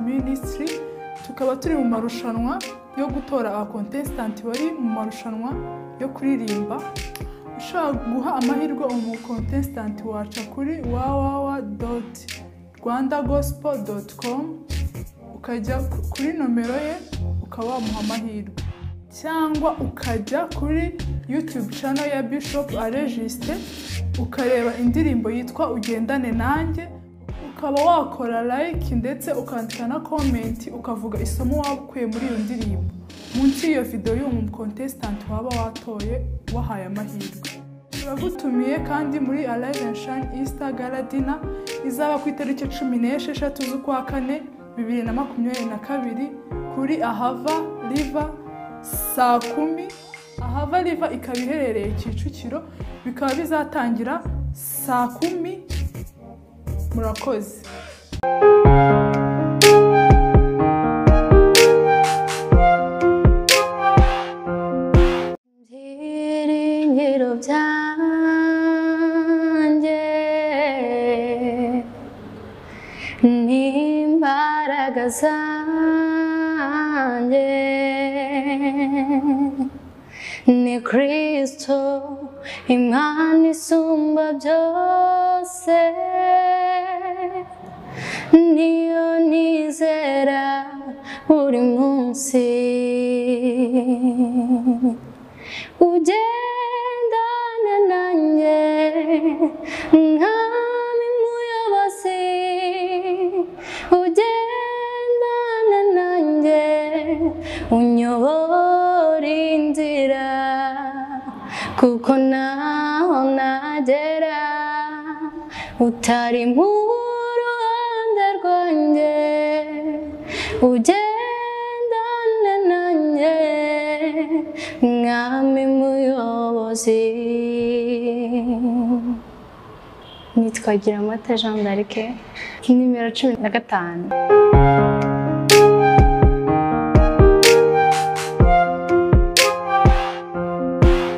Ministry, tukaba turi mu marushanwa yo gutora aba contestant bari mu marushanwa yo kuririmba. Ushaka guha amahirwe umu contestant waca kuri www.rwandagospel.com ukajya kuri nomero ye ukaba wamuha amahirwe, cyangwa ukajya kuri YouTube channel ya Bishop Aregiste ukareba indirimbo yitwa Ugendane Nanjye, ukaba wakora like ndetse ukandika na comment ukavuga isomo wakuye muri iyo ndirimbo munsi y'iyo video y'umu contestant waba watoye wahaye amahirwe. Turagutumiye kandi muri Alive and Shine Easter Gala Dinner izaba ku itariki 16 z'ukwa kane 2022 kuri Ahava River saa 10. Ahava River ikaba iherereye Kicukiro, bikaba bizatangira saa 10. Murakoze. Byiringiro byanjye n'imbaraga zanjye ni Kristo, Imana isumba byose, niyo nizera buri munsi. Ugendane nanjye nk'ami muyobozi, ugendane nanjye unyobora inzira, kuko naho nagera utari mu ruhande rwanjye. Ugendane nanjye mwami muyobozi. Nitwa Giramata Jean d'Arc, nimero 15.